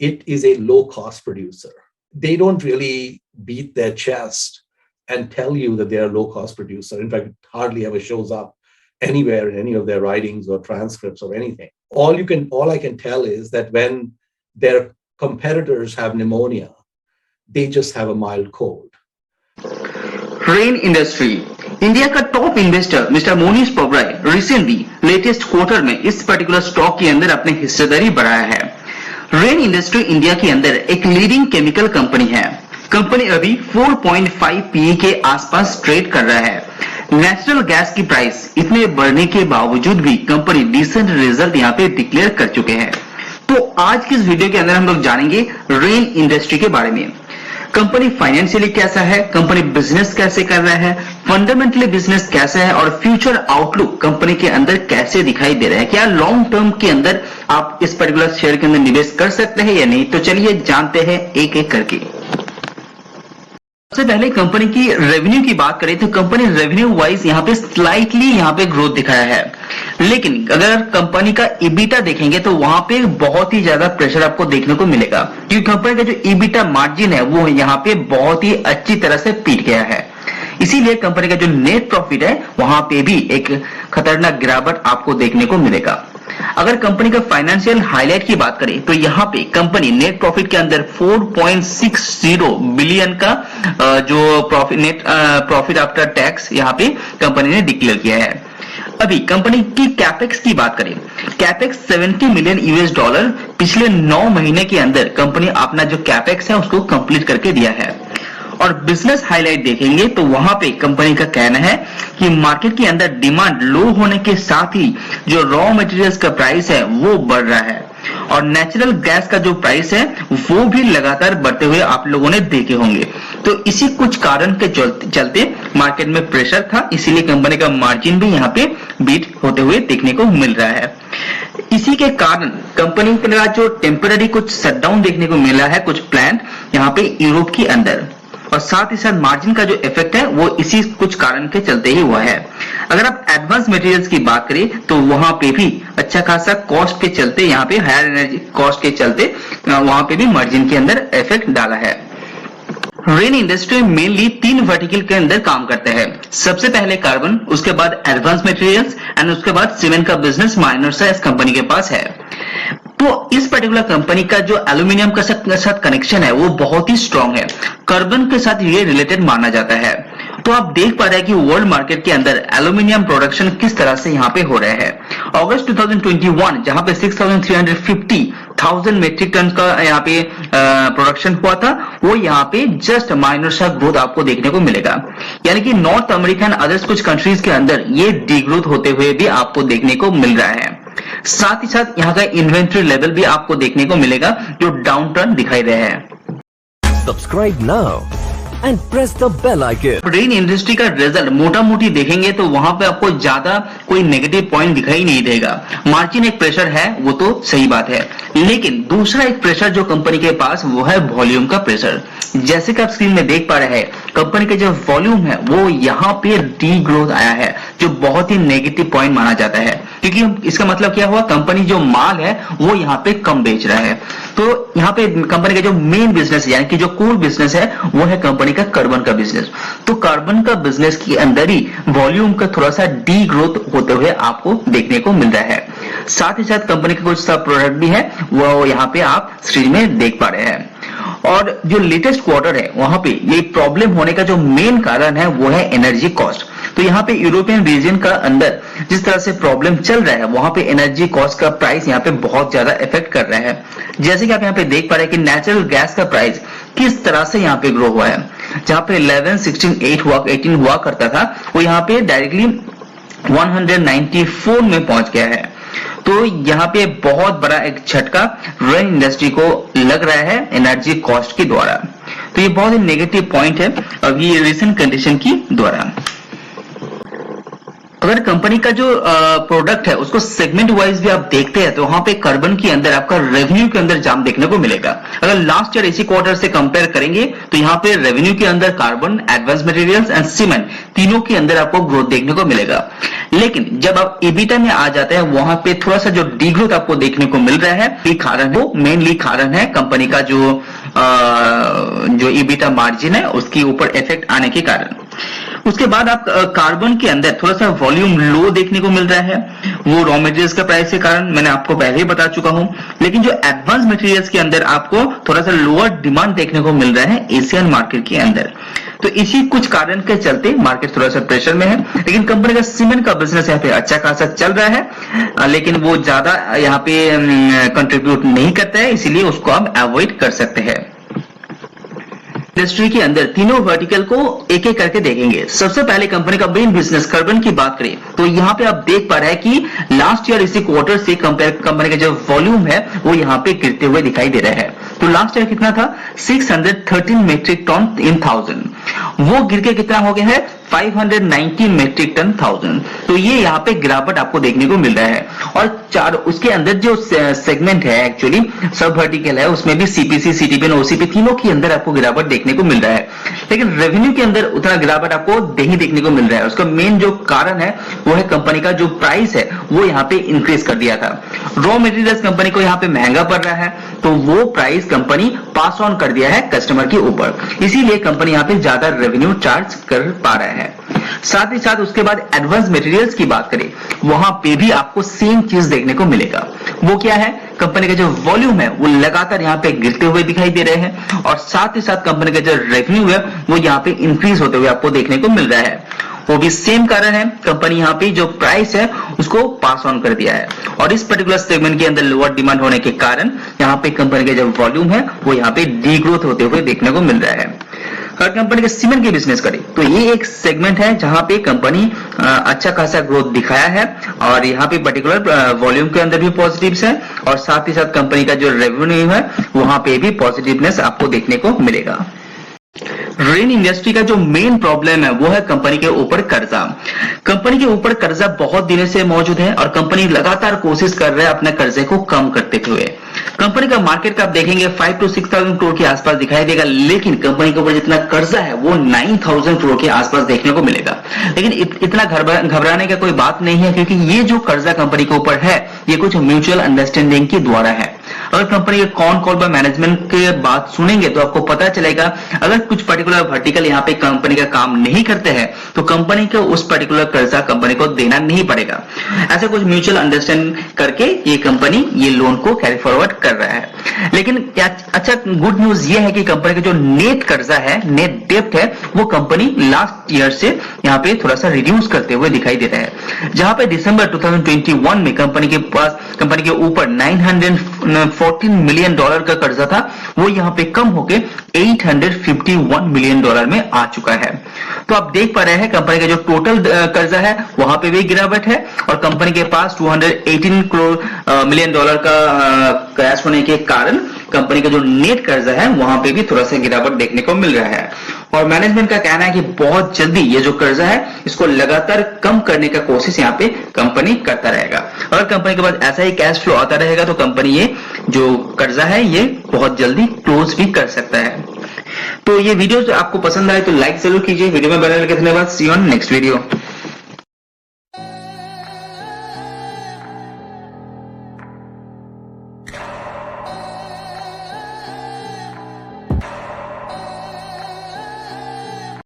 It is a low-cost producer. They don't really beat their chest and tell you that they're a low-cost producer. In fact, it hardly ever shows up anywhere in any of their writings or transcripts or anything. All I can tell is that when their competitors have pneumonia, they just have a mild cold. Rain industry India का top investor mister Mohnish Pabrai recently latest quarter में इस particular stock के अंदर अपनी हिस्सेदारी बढ़ाया है। Rain industry India के अंदर एक लीडिंग केमिकल कंपनी है। कंपनी अभी 4.5 पीई के आसपास ट्रेड कर रहा है। नेचुरल गैस की प्राइस इतने बढ़ने के बावजूद भी कंपनी डिसेंट रिजल्ट यहाँ पे डिक्लेयर कर चुके हैं। तो आज की इस वीडियो के अंदर हम लोग जानेंगे रेन इंडस्ट्री के बारे में। कंपनी फाइनेंशियली कैसा है, कंपनी बिजनेस कैसे कर रहा है, फंडामेंटली बिजनेस कैसा है और फ्यूचर आउटलुक कंपनी के अंदर कैसे दिखाई दे रहा है। क्या लॉन्ग टर्म के अंदर आप इस पर्टिकुलर शेयर के अंदर निवेश कर सकते हैं या नहीं, तो चलिए जानते हैं एक एक करके। सबसे पहले कंपनी की रेवेन्यू की बात करें तो कंपनी रेवेन्यू वाइज यहाँ पे स्लाइटली यहाँ पे ग्रोथ दिखाया है, लेकिन अगर कंपनी का ईबिटा देखेंगे तो वहां पे बहुत ही ज्यादा प्रेशर आपको देखने को मिलेगा, क्योंकि कंपनी का जो ईबिटा मार्जिन है वो यहाँ पे बहुत ही अच्छी तरह से पीट गया है। इसीलिए कंपनी का जो नेट प्रॉफिट है वहां पे भी एक खतरनाक गिरावट आपको देखने को मिलेगा। अगर कंपनी का फाइनेंशियल हाईलाइट की बात करें तो यहाँ पे कंपनी नेट प्रॉफिट के अंदर 4.60 बिलियन का जो profit net profit after tax यहाँ पे कंपनी ने डिक्लेयर किया है। अभी कंपनी की कैपेक्स की बात करें, कैपेक्स $70 मिलियन पिछले 9 महीने के अंदर कंपनी अपना जो कैपेक्स है उसको कंप्लीट करके दिया है। और बिजनेस हाईलाइट देखेंगे तो वहां पे कंपनी का कहना है कि मार्केट के अंदर डिमांड लो होने के साथ ही जो रॉ मटेरियल्स का प्राइस है वो बढ़ रहा है और नेचुरल गैस का जो प्राइस है वो भी लगातार बढ़ते हुए आप लोगों ने देखे होंगे। तो इसी कुछ कारण के चलते मार्केट में प्रेशर था, इसीलिए कंपनी का मार्जिन भी यहाँ पे बीट होते हुए देखने को मिल रहा है। इसी के कारण कंपनी का जो टेम्पररी कुछ शटडाउन देखने को मिला है कुछ प्लांट यहाँ पे यूरोप के अंदर, और साथ ही साथ मार्जिन का जो इफेक्ट है वो इसी कुछ कारण के चलते ही हुआ है। अगर आप एडवांस मटेरियल्स की बात करें तो वहां पे भी अच्छा खासा कॉस्ट के चलते यहाँ पे हायर एनर्जी कॉस्ट के चलते वहां पे भी मार्जिन के अंदर इफेक्ट डाला है। रेन इंडस्ट्री मेनली 3 वर्टिकल के अंदर काम करते हैं। सबसे पहले कार्बन, उसके बाद एडवांस मटेरियल्स एंड उसके बाद सीमेंट का बिजनेस माइनर सा इस कंपनी के पास है। तो इस पर्टिकुलर कंपनी का जो एल्यूमिनियम का साथ कनेक्शन है वो बहुत ही स्ट्रांग है, कार्बन के साथ ये रिलेटेड माना जाता है। तो आप देख पा रहे हैं कि वर्ल्ड मार्केट के अंदर एल्यूमिनियम प्रोडक्शन किस तरह से यहाँ पे हो रहा है। अगस्त 2021 जहां पे 6,350,000 मेट्रिक टन का यहाँ पे प्रोडक्शन हुआ था, वो यहाँ पे जस्ट माइनर सा ग्रोथ आपको देखने को मिलेगा। यानी कि नॉर्थ अमेरिका एंड अदर्स कुछ कंट्रीज के अंदर ये डीग्रोथ होते हुए भी आपको देखने को मिल रहा है। साथ ही साथ यहाँ का इन्वेंट्री लेवल भी आपको देखने को मिलेगा जो डाउन टर्न दिखाई दे रहा है। Subscribe now and press the bell icon. Rain industry का रिजल्ट मोटा मोटी देखेंगे तो वहां पे आपको ज्यादा कोई नेगेटिव पॉइंट दिखाई नहीं देगा। मार्जिन एक प्रेशर है वो तो सही बात है, लेकिन दूसरा एक प्रेशर जो कंपनी के पास वो है वॉल्यूम का प्रेशर। जैसे कि आप स्क्रीन में देख पा रहे हैं कंपनी का जो वॉल्यूम है वो यहाँ पे डी ग्रोथ आया है, जो बहुत ही नेगेटिव पॉइंट माना जाता है, क्योंकि इसका मतलब क्या हुआ, कंपनी जो माल है वो यहाँ पे कम बेच रहा है। तो यहाँ पे कंपनी का जो मेन बिजनेस यानी कि जो कोर बिजनेस है वो है कंपनी का कार्बन का बिजनेस। तो कार्बन का बिजनेस के अंदर ही वॉल्यूम का थोड़ा सा डी ग्रोथ होते हुए आपको देखने को मिल रहा है। साथ ही साथ कंपनी का कुछ सब प्रोडक्ट भी है वो यहाँ पे आप स्क्रीन में देख पा रहे हैं। और जो लेटेस्ट क्वार्टर है वहां पे ये प्रॉब्लम होने का जो मेन कारण है वो है एनर्जी कॉस्ट। तो यहाँ पे यूरोपियन रीजन का अंदर जिस तरह से प्रॉब्लम चल रहा है वहां पे एनर्जी कॉस्ट का प्राइस यहाँ पे बहुत ज्यादा इफेक्ट कर रहा है। जैसे कि आप यहाँ पे देख पा रहे हैं कि नेचुरल गैस का प्राइस किस तरह से यहाँ पे ग्रो हुआ है, जहां पे 11, 16, 18 हुआ करता था वो यहाँ पे डायरेक्टली 194 में पहुंच गया है। तो यहाँ पे बहुत बड़ा एक झटका रेन इंडस्ट्री को लग रहा है एनर्जी कॉस्ट के द्वारा। तो ये बहुत ही नेगेटिव पॉइंट है अभी रिसेंट कंडीशन की द्वारा। अगर कंपनी का जो प्रोडक्ट है उसको सेगमेंट वाइज भी आप देखते हैं तो वहां पे कार्बन के अंदर आपका रेवेन्यू के अंदर जंप देखने को मिलेगा। अगर लास्ट ईयर इसी क्वार्टर से कंपेयर करेंगे तो यहाँ पे रेवेन्यू के अंदर carbon, advance materials and cement तीनों के अंदर आपको ग्रोथ देखने को मिलेगा। लेकिन जब आप ईबीटा में आ जाते हैं वहां पे थोड़ा सा जो डीग्रोथ आपको देखने को मिल रहा है, ये कारण है, मेनली कारण है कंपनी का जो ईबीटा मार्जिन है उसके ऊपर इफेक्ट आने के कारण। उसके बाद आप कार्बन के अंदर थोड़ा सा वॉल्यूम लो देखने को मिल रहा है, वो रॉ मटेरियल्स का प्राइस के कारण, मैंने आपको पहले ही बता चुका हूं। लेकिन जो एडवांस मटेरियल्स के अंदर आपको थोड़ा सा लोअर डिमांड देखने को मिल रहा है एशियन मार्केट के अंदर। तो इसी कुछ कारण के चलते मार्केट थोड़ा सा प्रेशर में है। लेकिन कंपनी का सीमेंट का बिजनेस यहाँ पे अच्छा खासा चल रहा है, लेकिन वो ज्यादा यहाँ पे कंट्रीब्यूट नहीं करता है, इसीलिए उसको आप अवॉइड कर सकते हैं। इंडस्ट्री के अंदर तीनों वर्टिकल को एक एक करके देखेंगे। सबसे पहले कंपनी का मेन बिजनेस कार्बन की बात करें तो यहाँ पे आप देख पा रहे हैं कि लास्ट ईयर इसी क्वार्टर से कंपनी का जो वॉल्यूम है वो यहाँ पे गिरते हुए दिखाई दे रहा है। तो लास्ट ईयर कितना था, 613 मेट्रिक टन इन 1000, वो गिर के कितना हो गया है 590 मेट्रिक टन 1000। तो ये यहाँ पे गिरावट आपको देखने को मिल रहा है। और उसके अंदर जो सेगमेंट है एक्चुअली सब वर्टिकल है, उसमें भी सीपीसी, सीटीपी, ओसीपी तीनों के अंदर आपको गिरावट देखने को मिल रहा है। लेकिन रेवेन्यू के अंदर उतना गिरावट आपको नहीं देखने को मिल रहा है। उसका मेन जो कारण है वो है कंपनी का जो प्राइस है वो यहाँ पे इंक्रीज कर दिया था। रॉ मटेरियल्स कंपनी को यहाँ पे महंगा पड़ रहा है तो वो प्राइस कंपनी पास ऑन कर दिया है कस्टमर के ऊपर, इसीलिए कंपनी यहाँ पे ज्यादा रेवेन्यू चार्ज कर पा रहा है। साथ ही साथ उसके बाद एडवांस मटेरियल्स की बात करें वहां पे भी आपको सेम चीज देखने को मिलेगा। वो क्या है, कंपनी का जो वॉल्यूम है वो लगातार यहाँ पे गिरते हुए दिखाई दे रहे हैं और साथ ही साथ कंपनी का जो रेवेन्यू है वो यहाँ पे इंक्रीज होते हुए आपको देखने को मिल रहा है। वो भी सेम कारण है, कंपनी यहाँ पे जो प्राइस है उसको पास ऑन कर दिया है और इस पर्टिकुलर सेगमेंट के अंदर लोअर डिमांड होने के कारण यहाँ पे कंपनी का जो वॉल्यूम है वो यहाँ पे डीग्रोथ होते हुए देखने को मिल रहा है। अगर कंपनी के सीमेंट की बिजनेस करें तो ये एक सेगमेंट है जहां पे कंपनी अच्छा खासा ग्रोथ दिखाया है और यहाँ पे पर्टिकुलर वॉल्यूम के अंदर भी पॉजिटिव्स है और साथ ही साथ कंपनी का जो रेवेन्यू है वहां पे भी पॉजिटिवनेस आपको देखने को मिलेगा। रेन इंडस्ट्री का जो मेन प्रॉब्लम है वो है कंपनी के ऊपर कर्जा। कंपनी के ऊपर कर्जा बहुत दिनों से मौजूद है और कंपनी लगातार कोशिश कर रहा है अपने कर्जे को कम करते हुए। कंपनी का मार्केट कैप देखेंगे 5 to 6,000 करोड़ के आसपास दिखाई देगा, लेकिन कंपनी के ऊपर जितना कर्जा है वो 9,000 करोड़ के आसपास देखने को मिलेगा। लेकिन इतना घबराने का कोई बात नहीं है, क्योंकि ये जो कर्जा कंपनी के ऊपर है ये कुछ म्यूचुअल अंडरस्टैंडिंग के द्वारा है। अगर कंपनी के कॉन कॉल पर मैनेजमेंट के बात सुनेंगे तो आपको पता चलेगा अगर कुछ पर्टिकुलर वर्टिकल यहाँ पे कंपनी का काम नहीं करते हैं तो कंपनी को उस पर्टिकुलर कर्जा कंपनी को देना नहीं पड़ेगा। ऐसा कुछ म्यूचुअल अंडरस्टैंड करके ये कंपनी ये लोन को कैरी फॉरवर्ड कर रहा है। लेकिन अच्छा गुड न्यूज ये है कि कंपनी का जो नेट कर्जा है, नेट डेब्ट है, वो कंपनी लास्ट ईयर से यहाँ पे थोड़ा सा रिड्यूस करते हुए दिखाई दे रहा है। जहां पे दिसंबर 2021 में कंपनी के ऊपर $914 मिलियन का कर्जा था, वो यहाँ पे कम होके $851 मिलियन में आ चुका है। तो आप देख पा रहे हैं कंपनी का जो टोटल कर्जा है वहां पे भी गिरावट है और कंपनी के पास $218 मिलियन का कैश होने के कारण कंपनी का जो नेट कर्जा है वहां पे भी थोड़ा सा गिरावट देखने को मिल रहा है। और मैनेजमेंट का कहना है कि बहुत जल्दी ये जो कर्जा है इसको लगातार कम करने का कोशिश यहाँ पे कंपनी करता रहेगा। अगर कंपनी के पास ऐसा ही कैश फ्लो आता रहेगा तो कंपनी ये जो कर्जा है ये बहुत जल्दी क्लोज भी कर सकता है। तो ये वीडियो आपको पसंद आए तो लाइक जरूर कीजिए। वीडियो में बने रहने के लिए धन्यवाद। सी यू ऑन नेक्स्ट वीडियो।